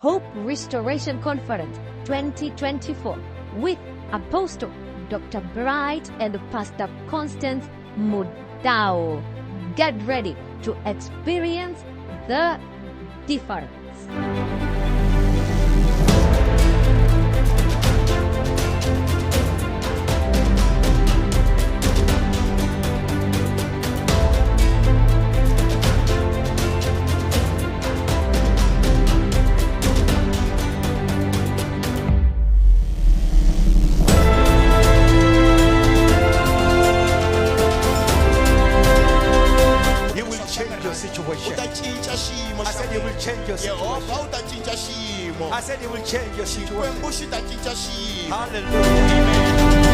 Hope Restoration Conference 2024 with Apostle Dr. Bright and Pastor Constance Mudao. Get ready to experience the difference. Situation. I said He will change your situation. I said He will change your situation. Hallelujah. Amen.